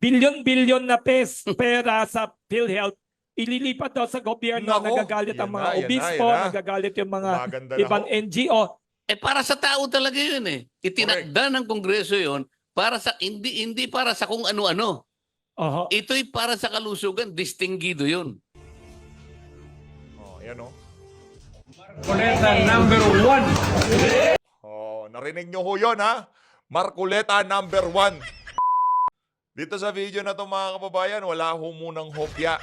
bilyon-bilyon na pera sa PhilHealth, ililipat daw sa gobyerno. Nako, Nagagalit ang yan mga na, yan obispo, na, yan na. nagagalit yung mga Maganda na ibang ho. NGO. Para sa tao talaga yun eh. Itinakda ng Kongreso yun para sa hindi para sa kung ano-ano. Oho. Ito'y para sa kalusugan, distinguido yun. Oh, yan oh. Marcoleta number 1. Oh, narinig nyo ho yun, ha? Marcoleta number 1. Dito sa video na to mga kababayan, wala ho munang hopya.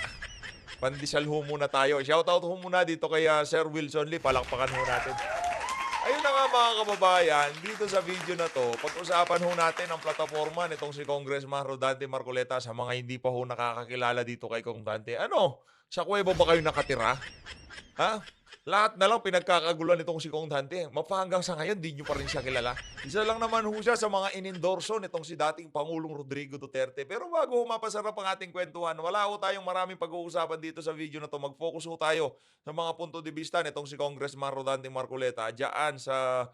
Pandisal ho muna tayo. Shoutout ho muna dito kay Sir Wilson Lee. Palakpakan ho natin. Ayun na nga mga kababayan, dito sa video na to, pag-usapan ho natin ang plataforma nitong si Congressman Rodante Marcoleta sa mga hindi pa ho nakakakilala dito kay Kong Dante. Ano? Sa kuweba ba kayo nakatira? Ha? Lahat na lang pinagkakaguluhan nitong si Kong Dante. Hanggang sa ngayon, di nyo pa rin siya kilala. Isa lang naman ho siya sa mga inendorso nitong si dating Pangulong Rodrigo Duterte. Pero bago mapasarap ang ating kwentuhan, wala ho tayong maraming pag-uusapan dito sa video na to. Mag-focus ho tayo sa mga punto de vista nitong si Congressman Rodante Marcoleta diyan sa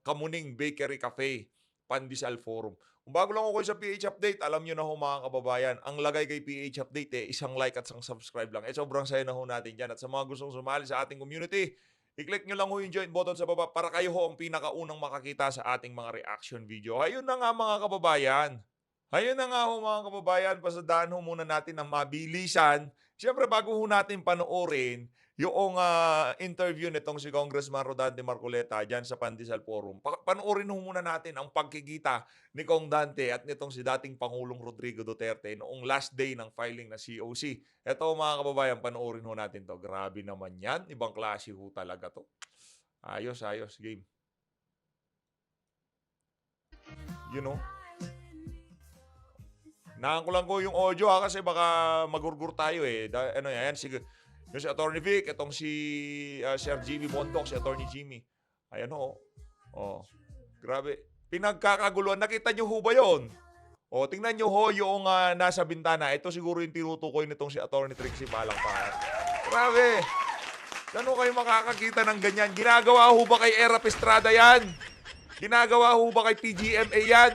Kamuning Bakery Cafe, Pandesal Forum. Kung bago lang ako sa PH Update, alam nyo na ho mga kababayan, ang lagay kay PH Update isang like at isang subscribe lang. Sobrang saya na ho natin dyan. At sa mga gustong sumali sa ating community, i-click nyo lang ho yung join button sa baba para kayo ho ang pinakaunang makakita sa ating mga reaction video. Ayun na nga mga kababayan. Ayun na nga ho mga kababayan, pasadaan ho muna natin ng mabilisan. Siyempre bago ho natin panoorin yung interview nitong si Congressman Rodante Marcoleta dyan sa Pandesal Forum. Panoorin ho muna natin ang pagkikita ni Kong Dante at nitong si dating Pangulong Rodrigo Duterte noong last day ng filing na COC. Ito mga kababayan, panoorin ho natin to. Grabe naman yan. Ibang klase ho talaga to. Ayos, ayos. Game. You know? Nakakulang ko yung audio kasi baka magurgur tayo eh. Ano yan? Sige. Yung si Atty. Vic, itong si Sir Jimmy Bondoc, si Atty. Jimmy. Ayan ho. Oh. Grabe. Pinagkakaguluhan. Nakita nyo ho ba yun? O, tingnan nyo ho yung nasa bintana. Ito siguro yung tinutukoy nitong si Atty. Trixie Palangpangan. Grabe. Saan ho kayo makakakita ng ganyan? Ginagawa ho ba kay Era Estrada yan? Ginagawa ho ba kay PGMA yan?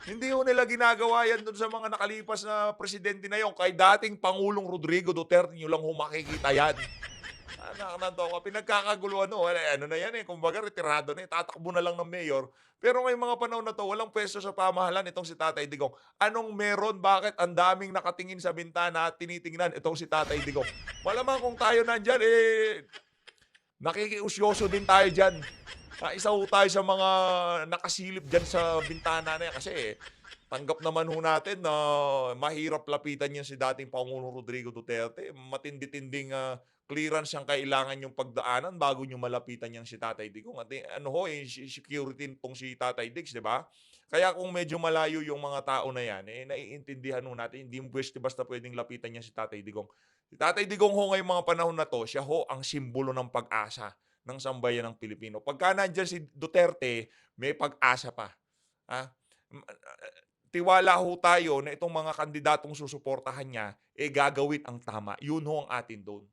Hindi ho nila ginagawa yan doon sa mga nakalipas na presidente na yon. Kay dating Pangulong Rodrigo Duterte, nyo lang ho makikita yan. Anak ka, pinagkakaguluhan ho. Ano na yan eh, kumbaga retirado na eh, tatakbo na lang ng mayor. Pero ngayong mga panahon na to, walang pwesto sa pamahalan itong si Tatay Digong. Anong meron? Bakit ang daming nakatingin sa bintana at tinitingnan itong si Tatay Digong? Malamang kung tayo nandyan, nakikiusyoso din tayo dyan. Isa ho tayo sa mga nakasilip dyan sa bintana na yan. Kasi tanggap naman ho natin na mahirap lapitan yan si dating Pangulong Rodrigo Duterte. Matindi-tinding clearance ang kailangan yung pagdaanan bago nyo malapitan yan si Tatay Digong. At ano ho, security nitong si Tatay Diggs, di ba? Kaya kung medyo malayo yung mga tao na yan, naiintindihan ho natin, hindi mo basta pwedeng lapitan yan si Tatay Digong. Si Tatay Digong ho ngayong mga panahon na to, siya ho ang simbolo ng pag-asa ng sambayan ng Pilipino. Pagka nandiyan si Duterte, may pag-asa pa. Tiwala ho tayo na itong mga kandidatong susuportahan niya, gagawin ang tama. Yun ho ang atin doon.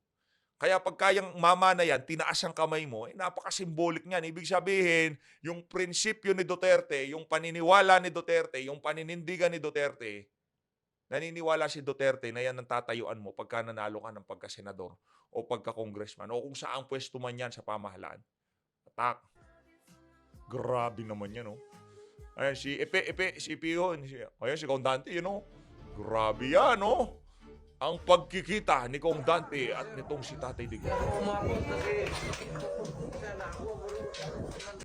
Kaya pagka yung mama na yan, tinaas ang kamay mo, napaka-symbolic niyan. Ibig sabihin, yung prinsipyo ni Duterte, yung paniniwala ni Duterte, yung paninindigan ni Duterte, naniniwala si Duterte na yan ang tatayuan mo pagka nanalo ka ng pagka-senador o pagka-congressman o kung saang pwesto man yan sa pamahalaan. Atak. Grabe naman yan, no? Ayan, si si Pio, ayan, si Kong Dante, you know? Grabe yan, no? Ang pagkikita ni Kong Dante at nitong si Tatay Digong.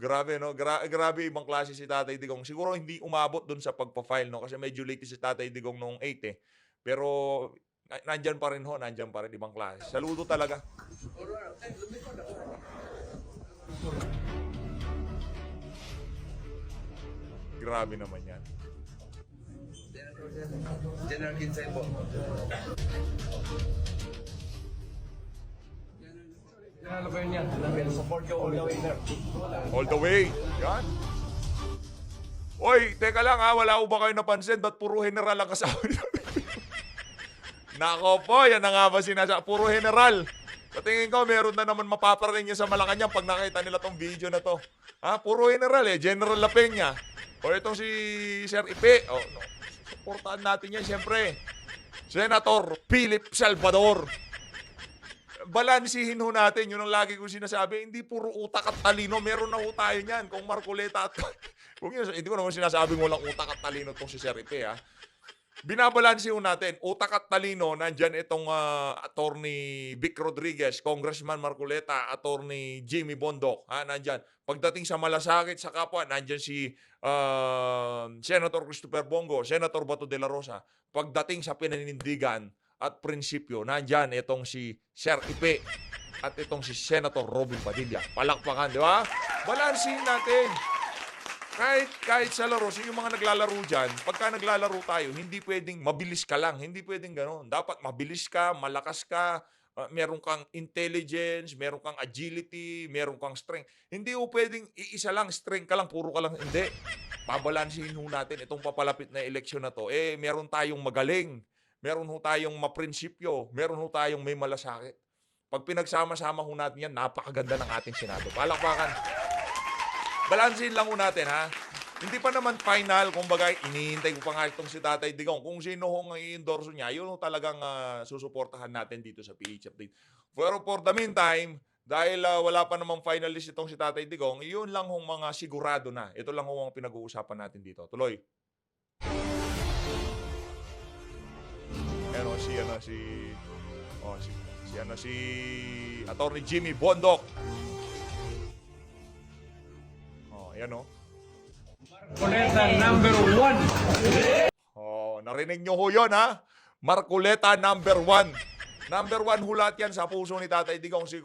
Grabe, no? Grabe ibang klase si Tatay Digong. Siguro hindi umabot dun sa pagpa-file, no? Kasi medyo late si Tatay Digong noong 8, eh. Pero nandyan pa rin ho, nandyan pa rin ibang klase. Saludo talaga. Grabe naman yan. General Kinsay po. General Lavernia, support you all the way there. All the way. Yan. Oy, teka lang ha, wala ko ba kayo napansin? Ba't puro general ang kasama niyo? Nako po, yan na nga ba sinasa? Puro general. Sa tingin ko, meron na naman mapaparating niya sa Malacanang pag nakita nila tong video na to. Ha, puro general eh. General La Peña. O itong si Sir Ipe. Oh, no. Suportahan natin yan, siyempre. Senator Philip Salvador. Balansihin ho natin, yun ang lagi kong sinasabi. Hindi puro utak at talino, meron na ho tayo niyan. Kung Marcoleta at... Kung yun, hindi ko naman sinasabing walang utak at talino itong si Sir Ipe, ha. Binabalansi ho natin, utak at talino, nandyan itong attorney Vic Rodriguez, Congressman Marcoleta, attorney Jimmy Bondoc, nandyan. Pagdating sa malasakit sa kapwa, nandyan si Senator Christopher Bongo, Senator Bato de la Rosa. Pagdating sa pinanindigan at prinsipyo, nandyan itong si Sir Ipe at itong si Senator Robin Padilla. Palakpakan, di ba? Balansin natin. Kahit sa laro, yung mga naglalaro dyan, pagka naglalaro tayo, hindi pwedeng mabilis ka lang. Hindi pwedeng gano'n. Dapat mabilis ka, malakas ka, meron kang intelligence, meron kang agility, meron kang strength. Hindi po pwedeng iisa lang, strength ka lang, puro ka lang. Hindi. Pabalansin ho natin itong papalapit na eleksyon na to. Meron tayong magaling, meron ho tayong maprinsipyo, meron ho tayong may malasakit. Pag pinagsama-sama ho natin yan, napakaganda ng ating Senado. Palakpakan. Balansin lang ho natin, ha? Hindi pa naman final, kumbaga, inihintay ko pa nga itong si Tatay Digong. Kung sino hong i-endorse niya, yun talagang susuportahan natin dito sa PH Update. Pero for the meantime, dahil wala pa namang finalist itong si Tatay Digong, yun lang hong mga sigurado na. Ito lang hong mga pinag-uusapan natin dito. Tuloy. Ano si Attorney Jimmy Bondoc. Yan o. Marcoleta number 1. Narinig nyo ho yun, ha? Marcoleta number 1. Number 1 hulat yan sa puso ni Tatay Digong. Si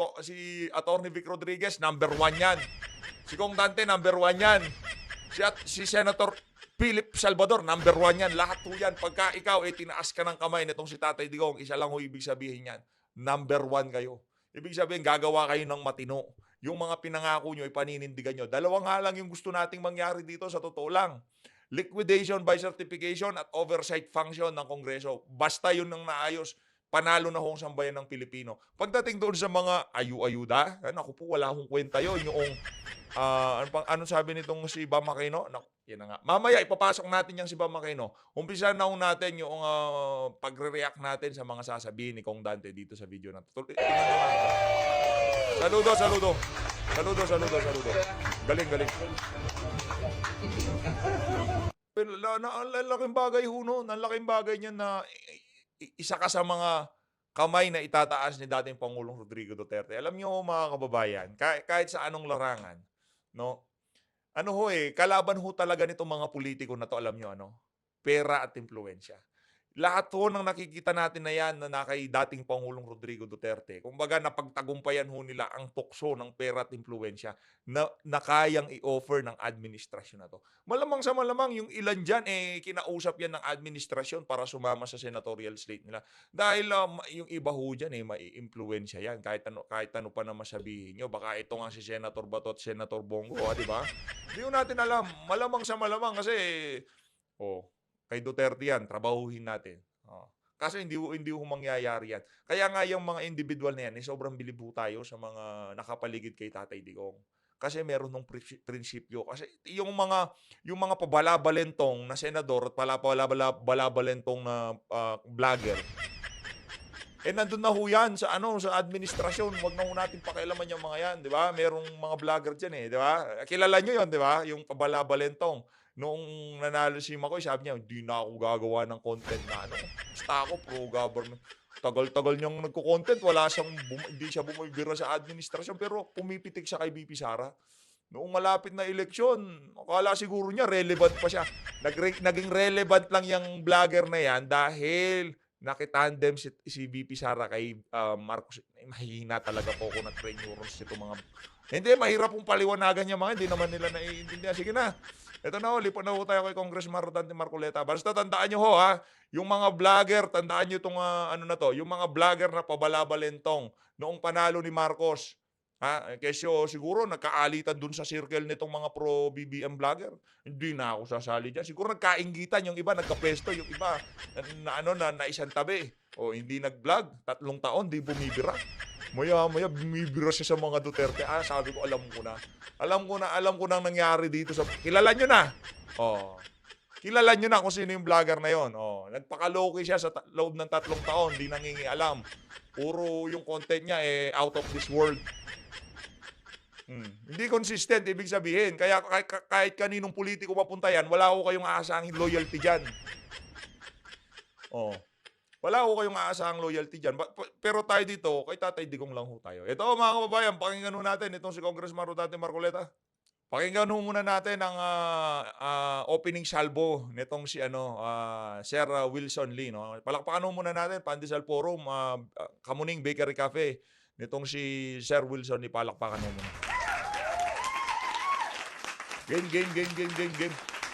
Attorney Vic Rodriguez, number 1 yan. Si Kong Dante, number 1 yan. Si Senator Philip Salvador, number 1 yan. Lahat ho yan. Pagka ikaw, tinaas ka ng kamay nitong si Tatay Digong, isa lang ho ibig sabihin yan. Number 1 kayo. Ibig sabihin, gagawa kayo ng matino. Yung mga pinangako nyo, ipaninindigan nyo. Dalawang nga lang yung gusto nating mangyari dito sa totoo lang. Liquidation by certification at oversight function ng Kongreso. Basta yun ang naayos, panalo na hong sambayan ng Pilipino. Pagdating doon sa mga ayu-ayuda, naku po, wala akong kwenta yun. Yung, ano sabi nitong si Bam Aquino? Naku, yan na nga. Mamaya, ipapasok natin yung si Bam Aquino. Umpisa na ho natin yung pagre-react natin sa mga sasabihin ni Kong Dante dito sa video na ito. Saludo. Galing. Ang laking bagay ho nun. Ang laking bagay niyan na isa ka sa mga kamay na itataas ni dating Pangulong Rodrigo Duterte. Alam niyo mga kababayan, kahit sa anong larangan, no? Kalaban ho talaga nitong mga politiko na to, alam niyo pera at impluwensya. Lahat ho ng nakikita natin na yan na kay dating Pangulong Rodrigo Duterte, kumbaga napagtagumpayan ho nila ang tukso ng pera at impluwensya na kayang i-offer ng administrasyon na to. Malamang sa malamang yung ilan dyan, kinausap yan ng administrasyon para sumama sa senatorial slate nila. Dahil yung iba ho dyan, may impluwensya yan. Kahit ano pa na masabihin nyo. Baka ito nga si Senator Bato at Senator Bongo, di ba? Hindi ho natin alam. Malamang sa malamang kasi, kay Duterte yan, trabahuhin natin. Kasi hindi ho mangyayari yan. Kaya nga yung mga individual na yan, sobrang bilib ho tayo sa mga nakapaligid kay Tatay Digong. Kasi meron ng prinsipyo. Kasi yung mga pabalabalentong na senador at pabalabalentong na vlogger, nandun na ho yan sa administrasyon. Huwag na ho natin pakialaman yung mga yan, di ba? Merong mga vlogger dyan, di ba? Kilala nyo yun, di ba? Yung pabalabalentong. Noong nanalo si Makoy, sabi niya, hindi na ako gagawa ng content na basta ako pro-government. Tagal-tagal niyang nagko-content, hindi siya bumibira sa administrasyon, pero pumipitik siya kay BP Sara. Noong malapit na eleksyon, akala siguro niya relevant pa siya. Naging relevant lang yung vlogger na yan dahil nakitandem si BP Sara kay Marcos. Mahihina talaga po ako ng train neurons nito mga... Hindi, mahirap pong paliwanagan yung mga, hindi naman nila naiintindihan. Sige na. Ito na lipat na ho tayo kay Congressman Rodante Marcoleta. Basta tandaan nyo ho, yung mga vlogger, tandaan nyo itong yung mga vlogger na pabalabalentong noong panalo ni Marcos. Kesyo siguro nagkaalitan dun sa circle nitong mga pro-BBM vlogger. Hindi na ako sasali dyan. Siguro nagkainggitan yung iba, nagkapesto yung iba na isang tabi. Hindi nag-vlog, 3 taon, di bumibira. Maya bumibira siya sa mga Duterte. Sabi ko, alam ko na nangyari dito sa... Kilala nyo na. Kilala nyo na kung sino yung vlogger na yon. Oh, nagpaka-low-key siya sa loob ng 3 taon, di nangingialam. Puro yung content niya out of this world. Hindi consistent, ibig sabihin. Kaya kahit kaninong politiko mapunta yan, wala ko kayong aasahang loyalty dyan. Oh. Wala ko kayong aasahang loyalty dyan. Pero tayo dito, kay Tatay Digong lang ho tayo. Ito mga kababayan, pakinggan ho natin itong si Congressman Rodante Marcoleta. Pakinggan ho muna natin ang opening salvo nitong si Sir Wilson Lee. No? Palakpakan ho muna natin, Pandesal Forum, Kamuning Bakery Cafe, nitong si Sir Wilson Lee. Palakpakan ho muna. Game.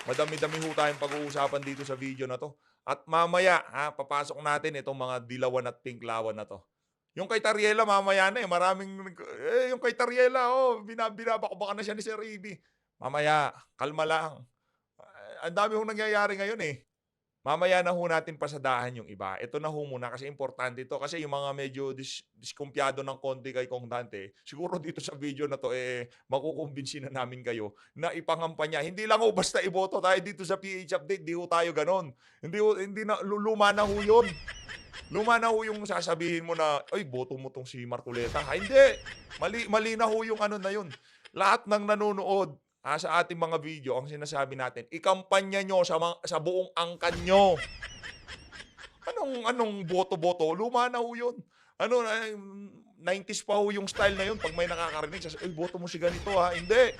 Madami-dami ho tayong pag-uusapan dito sa video na to. At mamaya, papasok natin itong mga dilawan at pinklawan na to. Yung kay Tariela, mamaya na yung kay Tariela, binabakbakan na siya ni Sir Ibi. Mamaya, kalma lang. Ang dami hong nangyayari ngayon eh. Mamaya na ho natin pasadahan yung iba. Ito na ho muna kasi importante ito. Kasi yung mga medyo diskumpyado ng konti kay Kong Dante, siguro dito sa video na to, makukumbinsi na namin kayo na ipangampanya. Hindi lang ho basta iboto tayo dito sa PH Update. Di ho tayo ganon. Hindi na, luma na ho yun. Luma na ho yung sasabihin mo na, ay, boto mo tong si Marcoleta. Hindi. Mali na ho yung na yun. Lahat ng nanonood sa ating mga video, ang sinasabi natin, ikampanya nyo sa buong angkan nyo. Anong boto-boto? Luma na ho yun. 90s pa ho yung style na yun. Pag may nakakarinig, ay, boto mo si ganito ha. Hindi.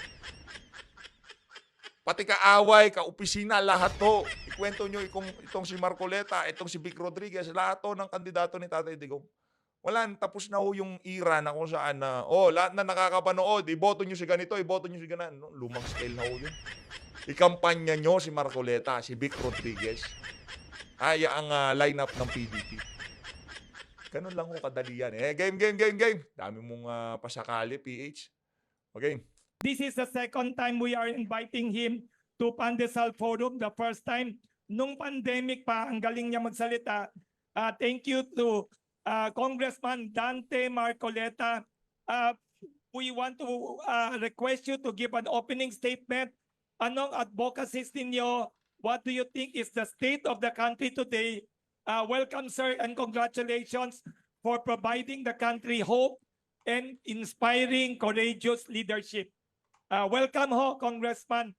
Pati kaaway, kaopisina, lahat to. Ikwento nyo itong si Marcoleta, itong si Vic Rodriguez, lahat to ng kandidato ni Tatay Digong. Wala, tapos na ho yung era na kung saan na, lahat na nakakapanood, iboto nyo si ganito, iboto nyo si ganan. Lumang style na ho yun. Ikampanya nyo si Marcoleta, si Vic Rodriguez. Ang lineup ng PDP. Ganun lang ho kadali yan. Game. Dami mong pasakali, PH. Okay. This is the second time we are inviting him to Pandesal Forum. The first time, nung pandemic pa, ang galing niya magsalita. Thank you to Congressman Dante Marcoleta. We want to request you to give an opening statement. Anong advocacies ninyo? What do you think is the state of the country today? Welcome, sir, and congratulations for providing the country hope and inspiring courageous leadership. Welcome ho, Congressman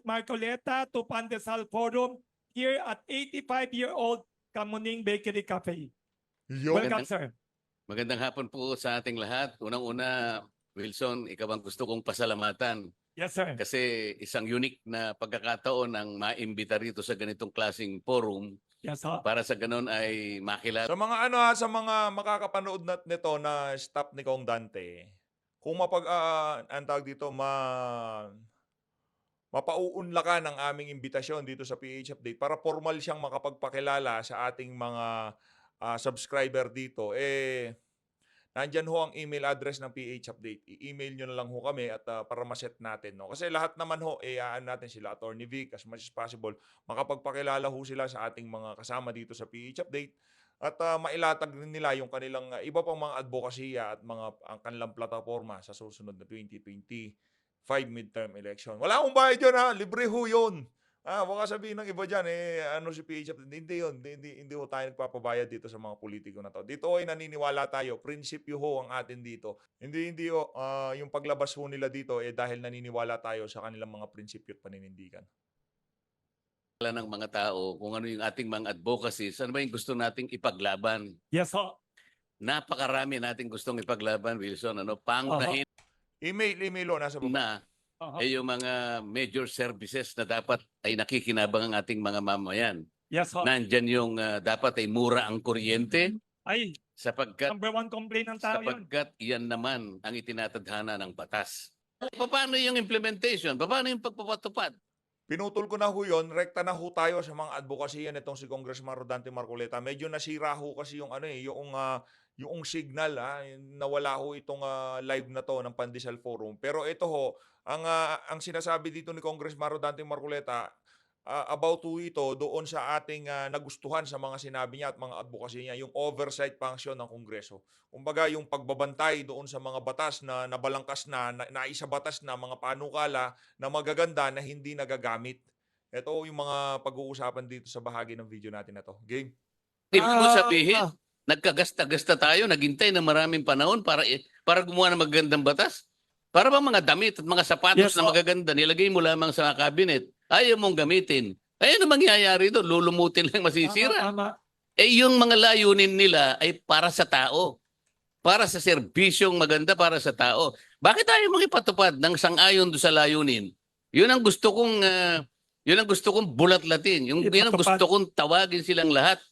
Marcoleta, to Pandesal Forum here at 85-year-old Kamuning Bakery Cafe. Welcome, sir. Magandang hapon po sa ating lahat. Unang-una, Wilson, ikaw ang gusto kong pasalamatan. Yes, sir. Kasi isang unique na pagkakataon ang maimbita rito sa ganitong klaseng forum. Yes, ho. Para sa ganun ay makilala. Sa mga sa mga makakapanood nito na staff ni Kong Dante, kung ang tawag dito, mapauunlakan ang aming imbitasyon dito sa PH Update para formal siyang makapagpakilala sa ating mga subscriber dito, nandyan ho ang email address ng PH Update. I-email nyo na lang ho kami at para maset natin. No? Kasi lahat naman ho, natin sila, Attorney Vic, as much as possible, makapagpakilala ho sila sa ating mga kasama dito sa PH Update. At mailatag rin nila yung kanilang iba pang mga advokasya at ang kanilang plataforma sa susunod na 2025 midterm election. Wala akong bayad yun ha, libre ho yun. Baka sabihin ng iba dyan, si PH, hindi yun, hindi ho tayo nagpapabayad dito sa mga politiko na to. Dito ay naniniwala tayo, prinsipyo ho ang atin dito. Hindi ho, yung paglabas ho nila dito dahil naniniwala tayo sa kanilang mga prinsipyo at paninindigan. Ng mga tao kung ano yung ating mga advocacies, ano ba yung gusto nating ipaglaban. Yes, ho. Napakarami nating gustong ipaglaban, Wilson. Pangkain Email ho, nasa baba. na yung mga major services na dapat ay nakikinabang ang ating mga mamayan. Yes, ho. Nandyan yung dapat ay mura ang kuryente Ay, sapagkat number one complaint ng tao yun. yan naman ang itinatadhana ng batas. Paano yung implementation? Paano yung pagpapatupad? Pinutol ko na ho yun, rekta na ho tayo sa mga advokasya nitong si Congressman Rodante Marcoleta. Medyo nasira ho kasi yung yung signal nawala ho itong live na to ng Pandesal Forum. Pero ito ho, ang sinasabi dito ni Congressman Rodante Marcoleta about to ito doon sa ating nagustuhan sa mga sinabi niya at mga advocacy niya, yung oversight function ng Kongreso. Kumbaga yung pagbabantay doon sa mga batas na nabalangkas na, naisabatas na mga panukala na magaganda na hindi nagagamit. Ito yung mga pag-uusapan dito sa bahagi ng video natin na to. Game. Ibig mo sabihin, nagkagasta-gasta tayo, naghintay ng maraming panahon para gumawa ng magagandang batas? Para ba mga damit at mga sapatos Yes, na po. magaganda, nilagay mo lamang sa cabinet, ayaw mong gamitin. Ay, ano mangyayari doon? Lulumutin lang masisira. Tama. Eh, yung mga layunin nila ay para sa tao. Para sa serbisyong maganda para sa tao. Bakit tayo makipatupad ng sang-ayon doon sa layunin? Yun ang gusto kong bulat-latin. Yun ang Ipatupad. gusto kong tawagin silang lahat.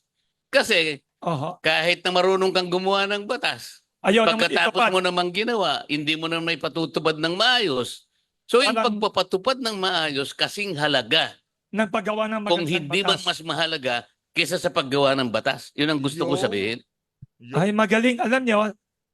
Kasi Oho. kahit na marunong kang gumawa ng batas, Ayaw naman pagkatapos itupad. mo namang ginawa, hindi mo naman may patutupad ng maayos. So yung Parang- pagpapatupad ng maayos kasing halaga Ng paggawa ng kung magandang hindi man batas. mas mahalaga kaysa sa paggawa ng batas. Yun ang gusto ko Yun. sabihin. Yun. Ay, magaling. Alam niyo,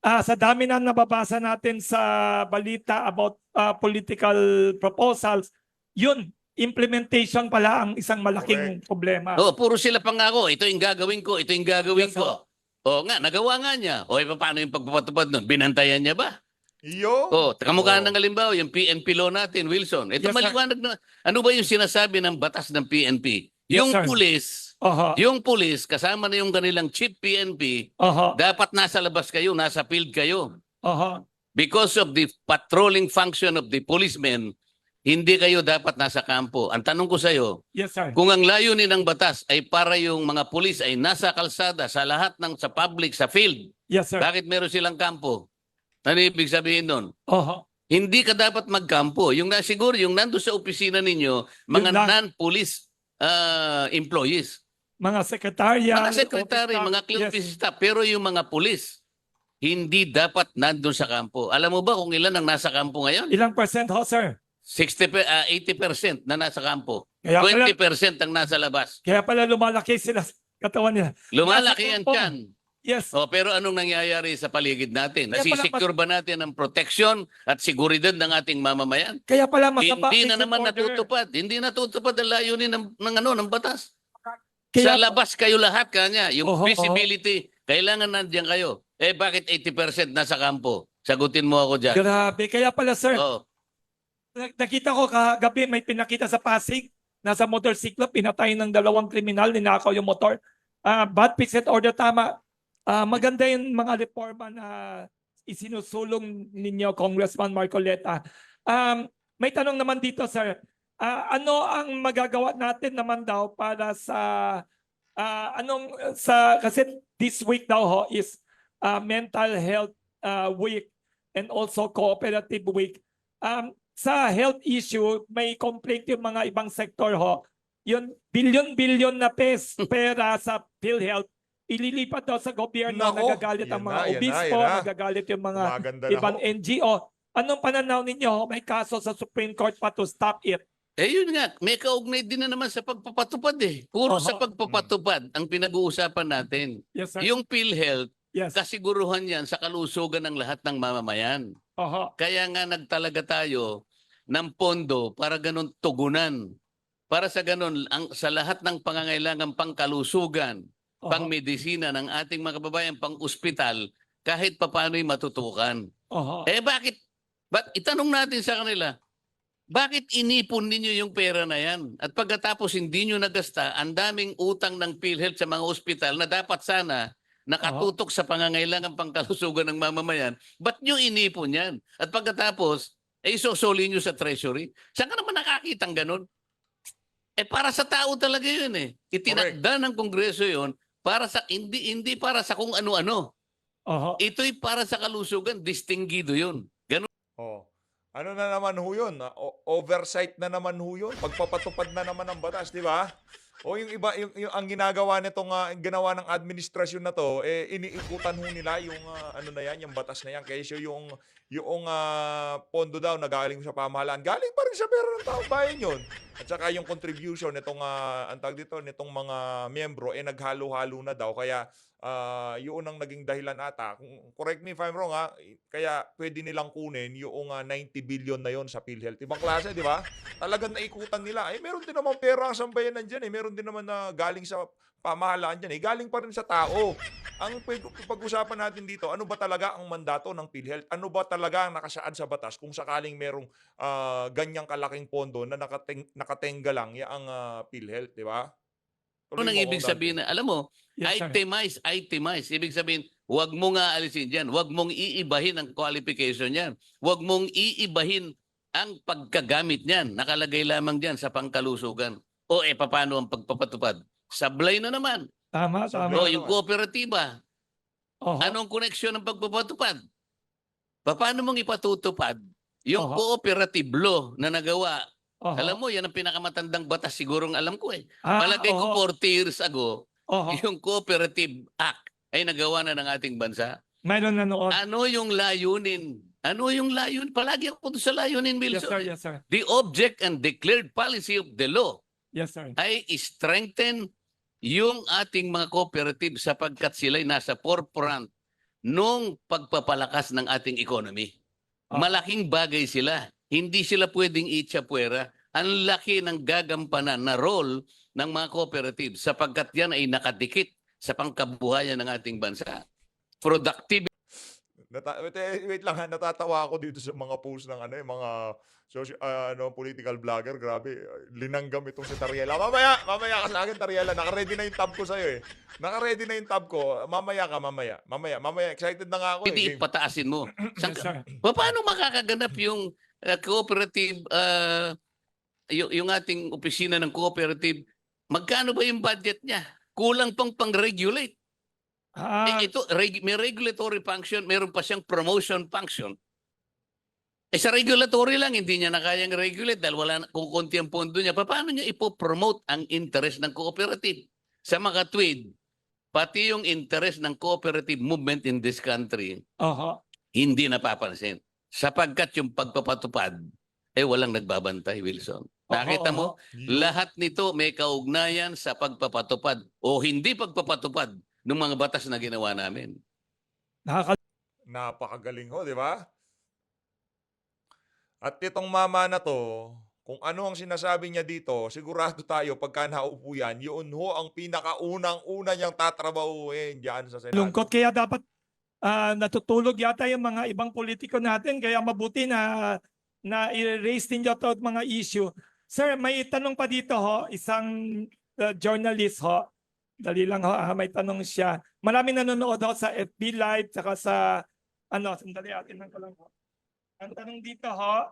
sa dami na nababasa natin sa balita about political proposals, yun, implementation pala ang isang malaking problema. Oo, puro sila pangako. Ito yung gagawin ko, ito yung gagawin Yes, ko. Oo nga, nagawa nga niya. O, paano yung pagpapatupad nun? Binantayan niya ba? Yun. Oh, kamukha Oo. ng halimbawa, yung PNP law natin, Wilson. Ito Yes, sir. maliwanag na. Ano ba yung sinasabi ng batas ng PNP? Yes, Yung sir. Oho. yung pulis, kasama na yung kanilang chief PNP, Oho. dapat nasa labas kayo, nasa field kayo. Oho. Because of the patrolling function of the policemen, hindi kayo dapat nasa kampo. Ang tanong ko sa iyo, Yes, sir. kung ang layunin ng batas ay para yung mga pulis ay nasa kalsada, sa lahat ng sa public, sa field, Yes, sir. bakit meron silang kampo? Ano ibig sabihin nun? Oho. Hindi ka dapat magkampo. Yung siguro, yung nando sa opisina ninyo, mga Yun lang. non-police employees. Mga sekretarya. Mga secretary, mga clean Yes. office staff. Pero yung mga pulis, hindi dapat nandun sa kampo. Alam mo ba kung ilan ang nasa kampo ngayon? Ilang percent ho, sir? 80% na nasa kampo. Kaya pala, 20% ang nasa labas. kaya pala lumalaki sila sa katawan nila. Lumalaki Nasa yan kampo. dyan. Yes. O, pero anong nangyayari sa paligid natin? Kaya pala Nasisecure ba natin ang proteksyon at seguridad ng ating mamamayan? Kaya pala masama. Hindi na executive naman order. natutupad. Hindi natutupad ang layunin ng batas. Kaya, Sa labas kayo lahat kanya. Yung Oho, visibility, kailangan nandiyan kayo. Eh bakit 80% nasa kampo? Sagutin mo ako dyan. grabe. Kaya pala, sir. Oh, Nakita ko kagabi may pinakita sa Pasig. Nasa motorsiklo, pinatay ng 2 kriminal, ninakaw yung motor. Bad fixed order, tama. Maganda yung mga reforma na isinusulong ninyo, Congressman Marcoleta. May tanong naman dito, sir. Ano ang magagawa natin naman daw para kasi this week daw ho is mental health week and also cooperative week. Sa health issue, may complaint yung mga ibang sektor ho. Yun, bilyon-bilyon na pera sa PhilHealth, ililipat daw sa gobyerno, Nako, nagagalit ang yan mga na, yan na, obispo, yan na. nagagalit yung mga Maganda na ibang ho. NGO. Anong pananaw ninyo? May kaso sa Supreme Court pa to stop it. eh yun nga, may kaugnay din na naman sa pagpapatupad eh. Puro Oho. sa pagpapatupad ang pinag-uusapan natin. Yes, sir. Yung PhilHealth, Yes. kasiguruhan yan sa kalusugan ng lahat ng mamamayan. Oho. Kaya nga nagtalaga tayo ng pondo para ganun tugunan. Para sa ganun, sa lahat ng pangangailangan pangkalusugan, Oho. pangmedisina ng ating mga kababayan, pang-ospital, kahit papano'y matutukan. Oho. Eh bakit itanong natin sa kanila, bakit inipon ninyo yung pera na yan? At pagkatapos hindi nyo nagasta, ang daming utang ng PhilHealth sa mga ospital na dapat sana nakatutok sa pangangailangan pangkalusugan ng mamamayan, ba't nyo inipon yan? At pagkatapos, isosoli nyo sa treasury. Saan ka naman nakakitang ganun? Eh para sa tao talaga yun eh. Itinakda ng Kongreso yun para sa hindi para sa kung ano-ano. Oho. Ito'y para sa kalusugan, distinguido yun. Ganun. Oh. Ano na naman ho yun? Oversight na naman ho yun. Pagpapatupad na naman ng batas, di ba? O yung iba, yung ang ginagawa nitong ginawa ng administrasyon na to, iniikutan ho nila yung ano na yan, yung batas na yan. Kaya yung pondo daw na galing sa pamahalaan, galing pa rin sa pera ng taong bayan yun. At saka yung contribution nitong ang tawag dito, nitong mga miyembro naghalo-halo na daw. Kaya yun ang naging dahilan ata. Correct me if I'm wrong kaya pwede nilang kunin yung 90 billion na yon sa PhilHealth. Ibang klase, di ba? Talagang naikutan nila. Meron din naman pera ang sambayanan dyan. Meron meron din naman na galing sa pamahalaan dyan. Galing pa rin sa tao. Ang pag-usapan natin dito, ano ba talaga ang mandato ng PhilHealth? Ano ba talaga ang nakasaad sa batas kung sakaling merong ganyang kalaking pondo na nakatenga lang ang PhilHealth, di ba? Ano nang ibig sabihin na, alam mo, Yes, sir. itemize. Ibig sabihin, huwag mo nga alisin dyan. Huwag mong iibahin ang qualification niyan. Huwag mong iibahin ang pagkagamit niyan. Nakalagay lamang dyan sa pangkalusugan. O paano ang pagpapatupad? Sablay na naman. Tama, Sabi- O tama. yung kooperatiba. Oho. Anong koneksyon ng pagpapatupad? Paano mong ipatutupad yung Oho. cooperative law na nagawa? Oho. Alam mo, yan ang pinakamatandang batas sigurong alam ko eh. Ah, Malagay ko oho. 40 years ago, Oho. yung Cooperative Act ay nagawa na ng ating bansa. Mayroon na noon. Ano yung layunin? Ano yung layunin? Palagi ako doon sa layunin, Yes, Wilson. sir. Yes, sir. The object and declared policy of the law Yes, sir. ay strengthen yung ating mga cooperative sapagkat sila'y nasa forefront nung pagpapalakas ng ating economy. Ah. Malaking bagay sila. Hindi sila pwedeng itsapuera. Ang laki ng gagampanan na role ng mga cooperative sapagkat yan ay nakadikit sa pangkabuhayan ng ating bansa. Productivity. Wait lang ha, natatawa ako dito sa mga post ng mga political vlogger. Grabe, linanggam itong si Tariela. Mamaya ka sa akin, Tariela. Naka-ready na yung tab ko sa'yo eh. Naka-ready na yung tab ko. Mamaya ka, mamaya. Excited na nga ako Hindi eh. pataasin mo. Yes, sir. Paano makakaganap yung cooperative, yung ating opisina ng cooperative, magkano ba yung budget niya? Kulang pang-regulate. Ah, May regulatory function, meron pa siyang promotion function. Sa regulatory lang, hindi niya na kayang regulate dahil wala kung konti ang pondo niya. Paano niya ipopromote ang interest ng cooperative? Sa mga tweed, pati yung interest ng cooperative movement in this country, oho. hindi napapansin. Sapagkat yung pagpapatupad, walang nagbabantay, Wilson. Nakita mo? Lahat nito may kaugnayan sa pagpapatupad o hindi pagpapatupad ng mga batas na ginawa namin. Napakagaling ho, di ba? At itong mama na to, kung ano ang sinasabi niya dito, sigurado tayo pagka naupo yan, yun ho ang pinakaunang-una niyang tatrabahuin dyan sa Senado. Lungkot kaya dapat natutulog yata yung mga ibang politiko natin kaya mabuti na i-raise din ito mga issue. Sir, may tanong pa dito ho, isang journalist ho. Dali lang ho, may tanong siya. Maraming nanonood ho sa FB Live saka sa sandali atin lang ko lang ho. Ang tanong dito ho,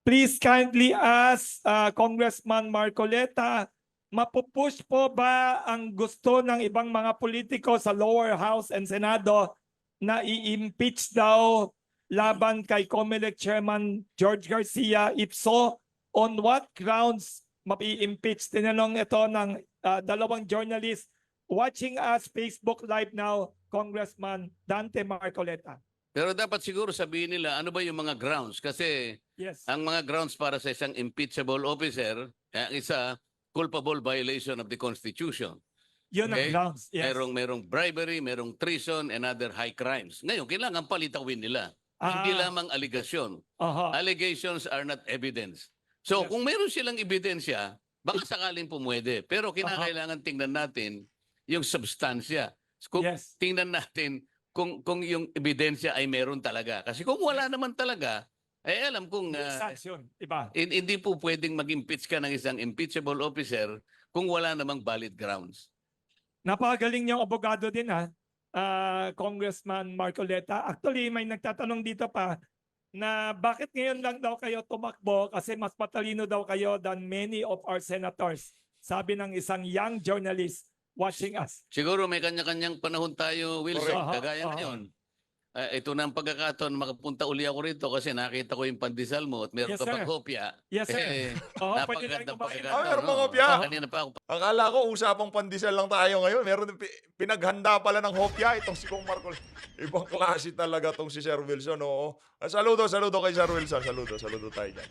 please kindly ask Congressman Marcoleta, mapupush po ba ang gusto ng ibang mga politiko sa lower house and Senado na i-impeach daw laban kay COMELEC Chairman George Garcia? If so, on what grounds mapi-impeach? Tinanong ito ng dalawang journalist watching us Facebook Live now, Congressman Dante Marcoleta. Pero dapat siguro sabihin nila ano ba yung mga grounds kasi Yes. ang mga grounds para sa isang impeachable officer, ang isa, culpable violation of the Constitution. Yun ang Okay. grounds. Yes. Merong bribery, merong treason, and other high crimes. Ngayon, kailangan palitawin nila. Ah. Hindi lamang allegation. Aha. Allegations are not evidence. So, Yes. kung meron silang ebidensya, baka sakaling pumwede. Pero kinakailangan tingnan natin yung substansya. Kung Yes. tingnan natin kung yung ebidensya ay meron talaga. Kasi kung wala naman talaga, alam kong Sanction, iba. hindi po pwedeng mag-impeach ka ng isang impeachable officer kung wala namang valid grounds. Napakagaling niyang abogado din Congressman Marcoleta. Actually, may nagtatanong dito pa na bakit ngayon lang daw kayo tumakbo kasi mas matalino daw kayo than many of our senators. Sabi ng isang young journalist watching us. Siguro may kanya-kanyang panahon tayo, Wilson. Correct. Kagaya Aha. ngayon. Ito na ang pagkakataon makapunta uli ako rito kasi nakita ko yung pandesal mo at meron Yes, ka pang sir. kopya. Yes, sir. Oo, pwede na Napakagandang kumain. pagkakataon. meron mga no? kopya. Kanina pa ako Akala ko usapang pandesal lang tayo ngayon. Meron pinaghanda pala ng hopya itong si Kong Marcol. Ibang klase talaga tong si Sir Wilson. Oo. Saludo kay Sir Wilson. Saludo tayo dyan.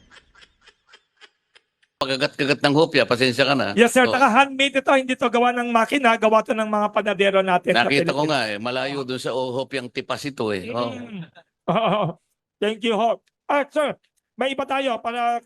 pagkagat-kagat ng hopya, pasensya ka na. Yes, sir. Oh, Taka handmade ito. Hindi to gawa ng makina. Gawa to ng mga panadero natin. sa nakita ko Pilipinas. nga malayo dun sa hopyang tipas ito Oh. Oo. Thank you, Hop. Sir, may iba tayo para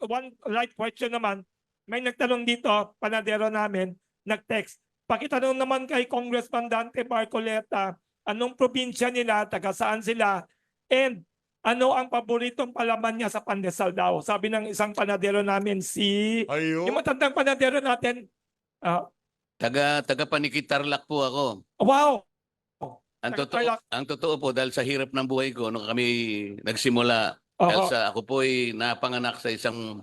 one light question naman. may nagtanong dito, panadero namin, nag-text. Pakitanong naman kay Congressman Dante Marcoleta, anong probinsya nila, taga saan sila, and ano ang paboritong palaman niya sa pandesal daw. Sabi ng isang panadero namin, yung Ayun. matandang panadero natin, ah, Taga Panikitarlac po ako. wow! Ang totoo po, dahil sa hirap ng buhay ko, nung kami nagsimula, dahil Oho, ako po ay napanganak sa isang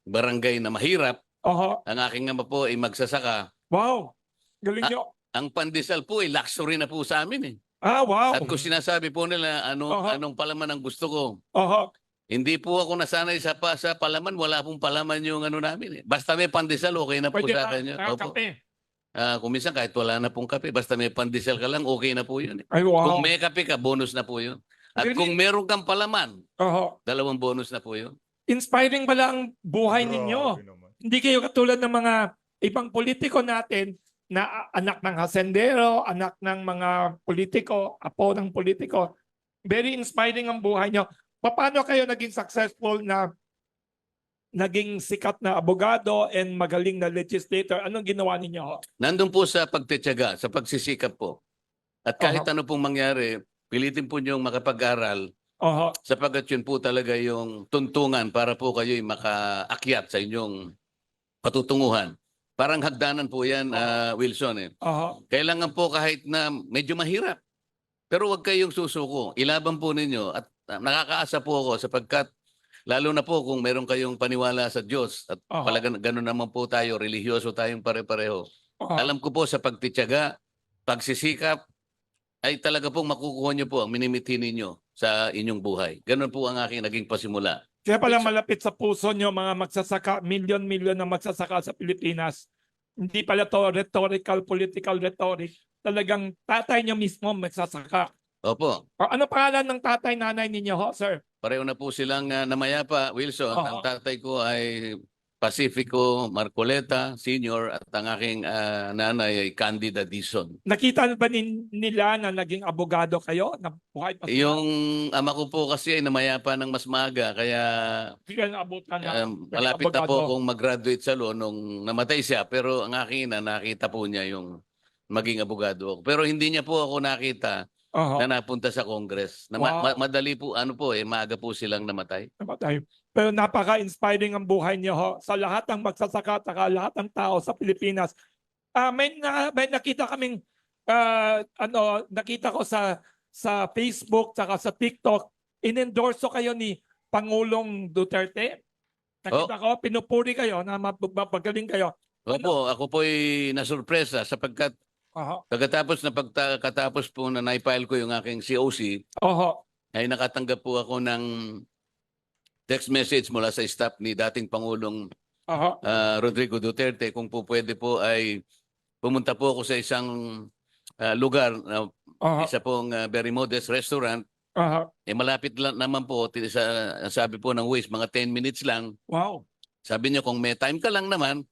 barangay na mahirap, oho, ang aking ama po ay magsasaka. wow! Galing nyo. Ang pandesal po ay luxury na po sa amin eh. Wow! At kung sinasabi po nila Oho. anong palaman ang gusto ko, Oho, hindi po ako nasanay sa palaman, wala pong palaman yung ano namin eh. Basta may pandesal, okay na po pwede sa ba? akin yun. Opo. Kape. Kung minsan kahit wala na pong kape, basta may pandesal ka lang, okay na po yun. Ay, wow! Kung may kape ka, bonus na po yun. At Really? kung meron kang palaman, Oho. 2 bonus na po yun. Inspiring pala ang buhay ninyo. Grabe naman. Hindi kayo katulad ng mga ibang politiko natin na anak ng hasendero, anak ng mga politiko, apo ng politiko. Very inspiring ang buhay nyo. Paano kayo naging successful na naging sikat na abogado and magaling na legislator? Anong ginawa ninyo? Nandun po sa pagtitiyaga, sa pagsisikap po. At kahit ano pong mangyari, pilitin po niyong makapag-aral Oho. sapagkat yun po talaga yung tuntungan para po kayo'y makaakyat sa inyong patutunguhan. Parang hagdanan po yan, Wilson. Eh. Oho. Kailangan po kahit na medyo mahirap. Pero huwag kayong susuko. Ilaban po ninyo at nakakaasa po ako sapagkat lalo na po kung meron kayong paniwala sa Diyos at Oho. gano'n naman po tayo, religyoso tayong pare-pareho. Oho. Alam ko po sa pagtitiyaga, pagsisikap, ay talaga pong makukuha niyo po ang minimithi ninyo sa inyong buhay. Ganun po ang aking naging pasimula. Kaya pala malapit sa puso nyo mga magsasaka, milyon-milyon na magsasaka sa Pilipinas. Hindi pala to rhetorical, political rhetoric. Talagang tatay nyo mismo magsasaka. Opo, Ano pangalan ng tatay, nanay ninyo, ho, sir? pareho na po silang namayapa, Wilson. Oo. Ang tatay ko ay Pacifico Marcoleta Senior at ang aking nanay ay Candida Dizon. Nakita ba nila na naging abogado kayo? Na buhay pa sila? Yung ama ko po kasi ay namayapa ng mas maaga kaya Bigyan na abutan na. malapit na po abogado. akong mag-graduate sa law nung namatay siya. Pero ang akin na nakita po niya yung maging abogado ako. Pero hindi niya po ako nakita Oho. na napunta sa Congress. Na Wow. madali po, maaga po silang namatay. Namatay. Pero napaka-inspiring ang buhay niyo, ho, sa lahat ng magsasaka at lahat ng tao sa Pilipinas. May nakita kaming nakita ko sa Facebook saka sa TikTok, inendorso kayo ni Pangulong Duterte. Nakita ko, pinupuri kayo na mapagaling kayo. Opo, ako po ay nasurpresa sapagkat Oho. pagkatapos po na naipile ko yung aking COC, Oho. ay nakatanggap po ako ng text message mula sa staff ni dating Pangulong Oho. Rodrigo Duterte kung po pwede po ay pumunta po ako sa isang lugar na Oho. isa pong very modest restaurant. Oho. Malapit lang naman po sabi po ng Waze mga 10 minutes lang. Wow. Sabi niya kung may time ka lang naman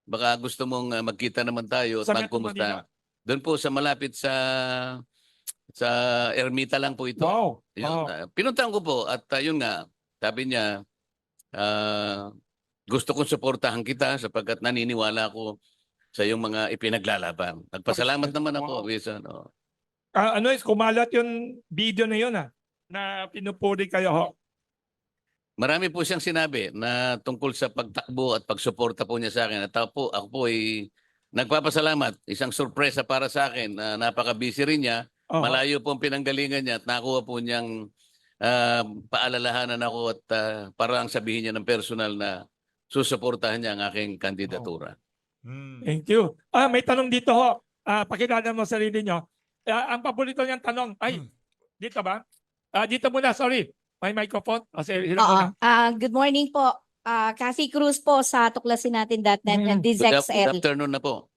baka gusto mong magkita naman tayo at Sa Metro Manila. magkumusta. Doon po sa malapit sa Ermita lang po ito. Wow. Yun, pinuntahan ko po at yun nga, sabi niya, gusto kong suportahan kita sapagkat naniniwala ako sa iyong mga ipinaglalaban. Nagpasalamat naman ako, Wow. Wilson. Kumalat yung video na yun na pinupuri kayo, ho. Marami po siyang sinabi na tungkol sa pagtakbo at pagsuporta po niya sa akin. At ako po ay nagpapasalamat. Isang sorpresa para sa akin na napaka-busy rin niya. Oho. Malayo po ang pinanggalingan niya at nakuha po niyang paalalahanan ako at para lang sabihin niya ng personal na susuportahan niya ang aking kandidatura. Thank you. May tanong dito, ho. Pakilala mo sarili nyo. Ang paborito niyang tanong, dito ba? Dito muna, sorry. May microphone? Kasi Oo. Good morning po. Cassie Cruz po sa tuklasin-natin.net and Good DizXL. afternoon na po.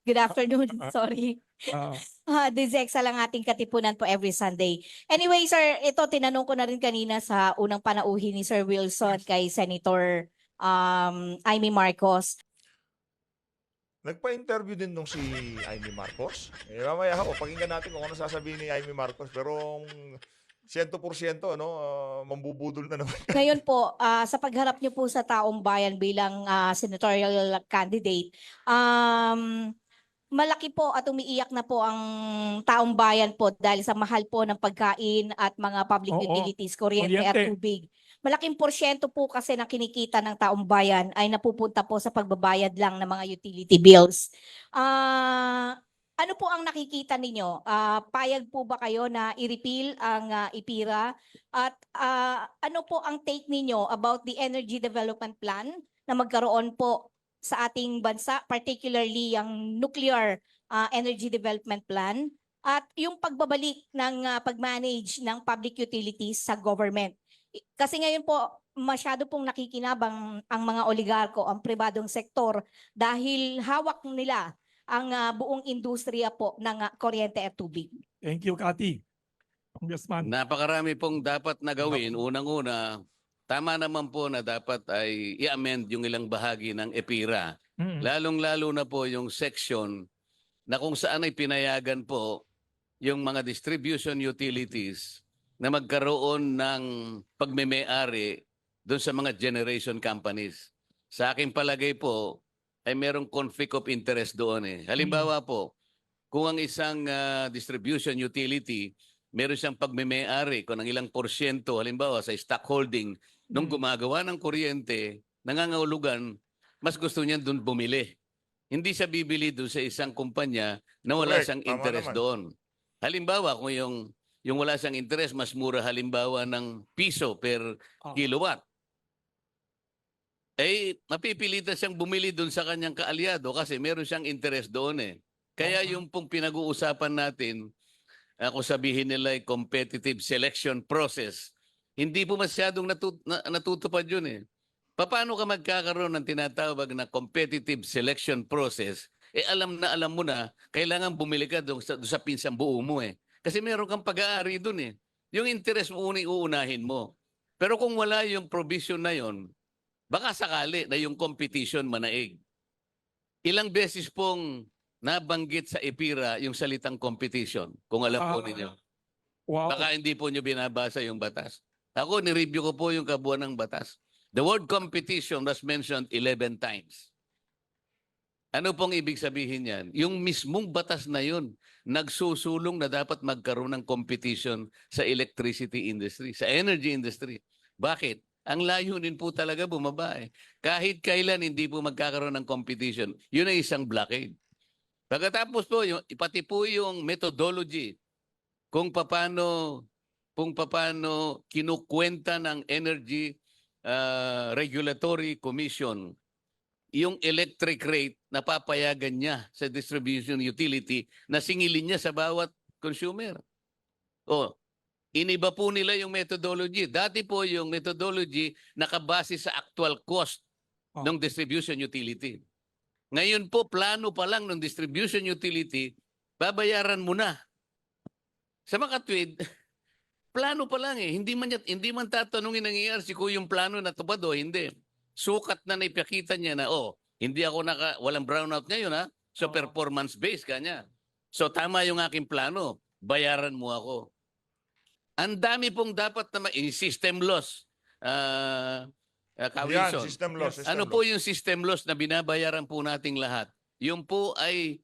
Good afternoon. Sorry. DizXL ang ating katipunan po every Sunday. Anyway, sir, ito tinanong ko na rin kanina sa unang panauhin ni Sir Wilson kay Senator Amy Marcos. Nagpa-interview din nung si Amy Marcos. Mamaya pakinggan natin kung ano sasabihin ni Amy Marcos. Pero 100%, ano, mambubudol na naman. Ngayon po, sa pagharap niyo po sa taong bayan bilang senatorial candidate, malaki po at umiiyak na po ang taong bayan po dahil sa mahal po ng pagkain at mga public Oo, utilities, kuryente at kuryente. tubig. Malaking porsyento po kasi na kinikita ng taong bayan ay napupunta po sa pagbabayad lang ng mga utility bills. Ano po ang nakikita ninyo? Payag po ba kayo na i-repeal ang IPIRA? At ano po ang take ninyo about the Energy Development Plan na magkaroon po sa ating bansa, particularly yung nuclear energy development plan at yung pagbabalik ng pag-manage ng public utilities sa government. Kasi ngayon po, masyado pong nakikinabang ang mga oligarko, ang pribadong sektor dahil hawak nila ang buong industriya po ng kuryente at tubig. Thank you, Cathy. Congressman. Napakarami pong dapat na gawin. Unang-una, tama naman po na dapat ay i-amend yung ilang bahagi ng EPIRA. Mm. Lalong-lalo na po yung section na kung saan ay pinayagan po yung mga distribution utilities na magkaroon ng pagmeme-ari doon sa mga generation companies. Sa aking palagay po, ay merong conflict of interest doon eh. Halimbawa po, kung ang isang distribution utility, meron siyang pagmeme-ari kung ng ilang porsyento, halimbawa sa stockholding, nung gumagawa ng kuryente, nangangahulugan, mas gusto niya doon bumili. Hindi siya bibili doon sa isang kumpanya na wala Correct. siyang Tama interest naman. doon. Halimbawa, kung yung wala siyang interest, mas mura halimbawa ng piso per kilowatt. Eh, mapipilitan siyang bumili doon sa kanyang kaalyado kasi meron siyang interest doon eh. Kaya yung pong pinag-uusapan natin, kung sabihin nila ay competitive selection process, hindi po masyadong natutupad yun eh. Paano ka magkakaroon ng tinatawag na competitive selection process? Eh alam mo na, kailangan bumili ka doon sa pinsang buo mo eh. Kasi meron kang pag-aari doon eh. Yung interest mo uunahin mo. Pero kung wala yung provision na yon, baka sakali na yung competition manaig. Ilang beses pong nabanggit sa EPIRA yung salitang competition, kung alam po ninyo. Wow. Baka hindi po nyo binabasa yung batas. Ako, nireview ko po yung kabuuan ng batas. The word competition was mentioned 11 times. Ano pong ibig sabihin yan? Yung mismong batas na yun, nagsusulong na dapat magkaroon ng competition sa electricity industry, sa energy industry. Bakit? Ang layunin po talaga bumaba eh. Kahit kailan hindi po magkakaroon ng competition, yun ay isang blockade. Pagkatapos po, pati po yung methodology kung paano kinukwenta ng Energy Regulatory Commission yung electric rate na papayagan niya sa distribution utility na singilin niya sa bawat consumer. Iniba po nila yung methodology. Dati po yung methodology nakabase sa actual cost ng distribution utility. Ngayon po, plano pa lang ng distribution utility, babayaran mo na. Sa makatwid, plano pa lang eh. Hindi man tatanungin ng ERC kung yung plano natupad o hindi. Sukat na naipakita niya na, hindi ako walang brownout ngayon ha. So performance-based kanya. So tama yung aking plano. Bayaran mo ako. Ang dami pong dapat na system loss. Yan, Wilson. system loss. Ano po yung system loss na binabayaran po nating lahat? Yung po ay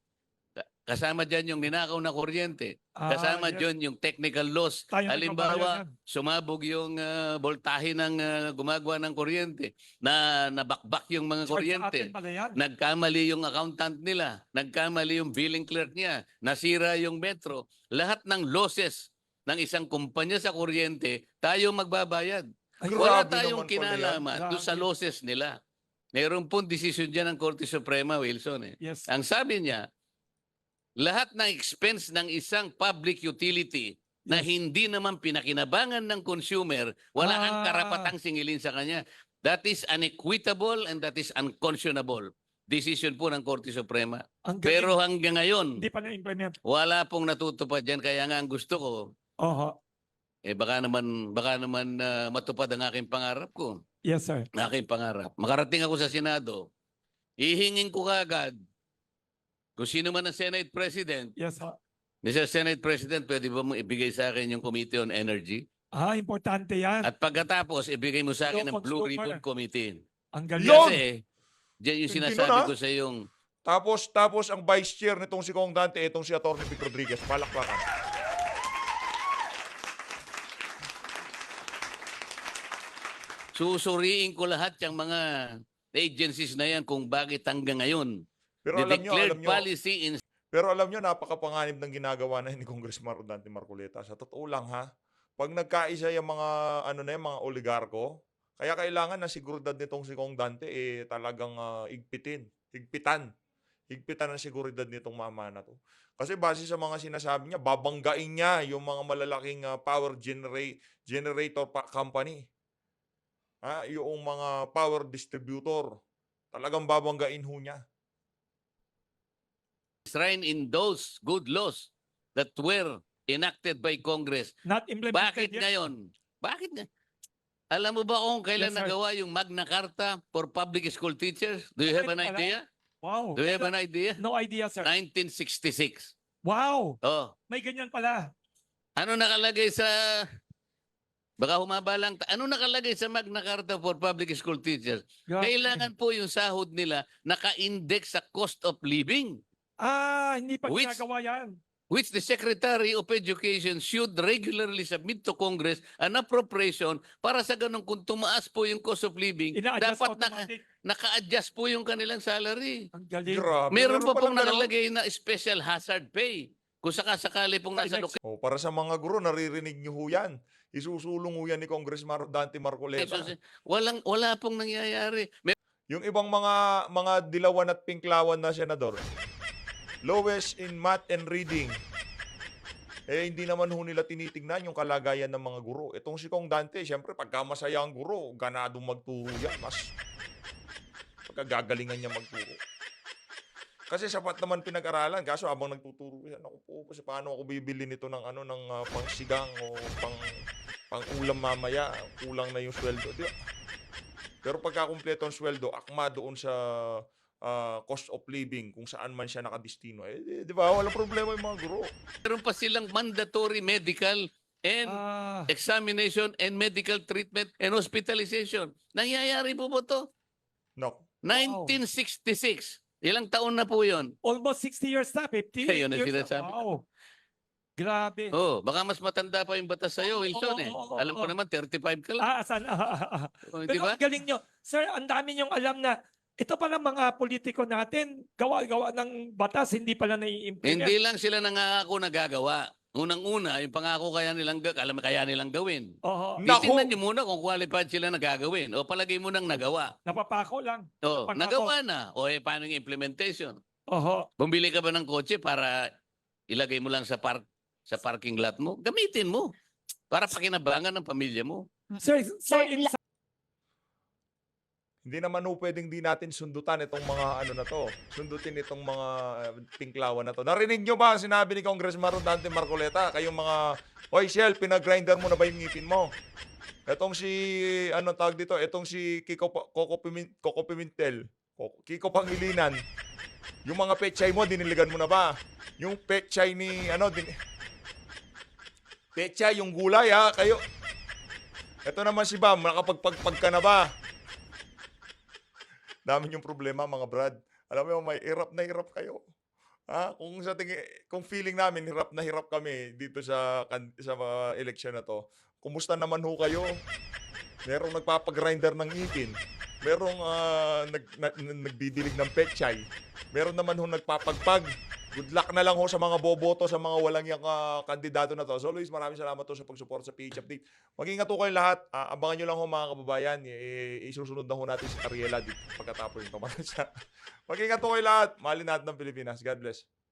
kasama dyan yung ninakaw na kuryente. Kasama dyan yung technical loss. Halimbawa, sumabog yung voltahe ng gumagawa ng kuryente. Nabakbak yung mga kuryente. Nagkamali yung accountant nila. Nagkamali yung billing clerk niya. Nasira yung metro. Lahat ng losses ng isang kumpanya sa kuryente, tayo magbabayad. Wala Grabe tayong naman pala yan. kinalaman doon sa losses nila. Mayroon pong decision dyan ng Korte Suprema, Wilson. Yes. Ang sabi niya, lahat ng expense ng isang public utility na hindi naman pinakinabangan ng consumer, wala ang karapatang singilin sa kanya. That is unequitable and that is unconscionable. Decision po ng Korte Suprema. Pero hanggang ngayon, hindi pa na-implement. wala pong natutupad yan. Kaya nga ang gusto ko, baka naman matupad ang aking pangarap ko. Yes, sir. Aking pangarap. Makarating ako sa Senado, ihingin ko kaagad kung sino man ang Senate President. Yes, sir. Mr. Senate President, pwede ba mong ibigay sa akin yung Committee on Energy? Importante yan. At pagkatapos, ibigay mo sa akin Yung ng Blue consumer. Ribbon Committee. Ang galing. Yun! Kasi, diyan yung Hindi sinasabi nun, ko sa yung Tapos ang vice chair nitong si Kong Dante, itong si Atty. Vic Rodriguez. Palakpakan. susuriin ko lahat yung mga agencies na yan kung bakit hanggang ngayon. Pero The declared alam nyo, policy in napakapanganib ng ginagawa na ni Congressman Dante Marcoleta. Sa totoo lang ha, pag nagkaisa yung mga, mga oligarko, kaya kailangan na seguridad nitong si Kong Dante talagang higpitan ang seguridad nitong mama na to. Kasi base sa mga sinasabi niya, babanggain niya yung mga malalaking power generator company. Yung mga power distributor. Talagang babanggain ho niya. enshrined in those good laws that were enacted by Congress. Not implemented Bakit yet. ngayon? Bakit nga? Alam mo ba kung kailan Yes, sir. nagawa yung Magna Carta for public school teachers? Do you have an Bakit pala? idea? Wow. Do you have an idea? No idea, sir. 1966. Wow. Oh, May ganyan pala. ano nakalagay sa baka humaba lang. Ano nakalagay sa Magna Carta for public school teachers? Grabe. Kailangan po yung sahod nila naka-index sa cost of living, Hindi pa Which- ginagawa yan. which the Secretary of Education should regularly submit to Congress an appropriation para sa ganun kung tumaas po yung cost of living, Ina-adjust dapat automatic. naka-adjust po yung kanilang salary. Ang galing. Grabe. Meron pa palang pong ganun. nakalagay na special hazard pay. Kung sakasakali pong nasa Para sa mga guro, naririnig niyo ho yan. Isusulong ho yan ni Congressman Dante Marcoleta. location, wala pong nangyayari. Yung ibang mga dilawan at pinklawan na senador, lowest in math and reading. Hindi naman ho nila tinitingnan yung kalagayan ng mga guro. Itong si Kong Dante, syempre, pagka masaya ang guro, ganadong magturo yan. Mas pagkagagalingan niya magturo. Kasi sapat naman pinag-aralan. Kaso habang nagtuturo yan, ako po, kasi paano ako bibili nito ng pangsigang o pang-ulam mamaya, kulang na yung sweldo. Di ba? Pero pagka kumpleto ang sweldo, akma doon sa cost of living, kung saan man siya nakadistino. Di ba? Walang problema yung mga guro. Meron pa silang mandatory medical and examination and medical treatment and hospitalization. Nangyayari po ba to? No. 1966. Ilang taon na po yon? Almost 60 years na. 50 Ayun ang years na. sinasabi. Wow. Grabe. Oh, baka mas matanda pa yung batas sa'yo, Wilson eh. Oo, Alam ko naman, 35 ka lang. Asan? Oh, di Pero ba? ang galing nyo. Sir, ang dami nyong alam na ito pala mga politiko natin, gawa-gawa ng batas, hindi pala nai-implement. Hindi lang sila nangangako na gagawa. Unang-una, yung pangako kaya nilang gawin. Oo. Naku! Titingnan nyo muna kung qualified sila na gagawin. O palagay mo nang nagawa. Napapako lang. O, Pangako. nagawa na. O, paano yung implementation? Oho. Bumili ka ba ng kotse para ilagay mo lang sa parking lot mo? Gamitin mo. Para pakinabangan ng pamilya mo. Sir, Sir, Hindi naman ho pwedeng di natin sundutan itong mga na to. Sundutin itong mga pinklawan na to. Narinig nyo ba ang sinabi ni Congressman Dante Marcoleta? Kayong mga, Hoy Shell, pinag-grinder mo na ba yung ngipin mo? Itong si, tawag dito? Itong si Coco Pimentel. Kiko Pangilinan. Yung mga pechay mo, diniligan mo na ba? Yung pechay ni, pechay, yung gulay ha, kayo. Ito naman si Bam, nakapagpagpag ka na ba? Dami yung problema mga brad. Alam mo, may hirap na hirap kayo. Kung feeling namin hirap na hirap kami dito sa mga eleksyon na to. Kumusta naman ho kayo? Merong nagpapagrinder ng ngipin. Merong nagdidilig ng pechay. Meron naman ho nagpapagpag. Good luck na lang ho sa mga boboto, sa mga walang yung kandidato na to. So Luis, maraming salamat to sa pag-support sa PH Update. Mag-ingat ho kayo lahat. Abangan nyo lang ho mga kababayan. Isusunod na ho natin si Ariela dito pagkatapos yung pamaransa. Mag-ingat ho kayo lahat. Mahalin natin ng Pilipinas. God bless.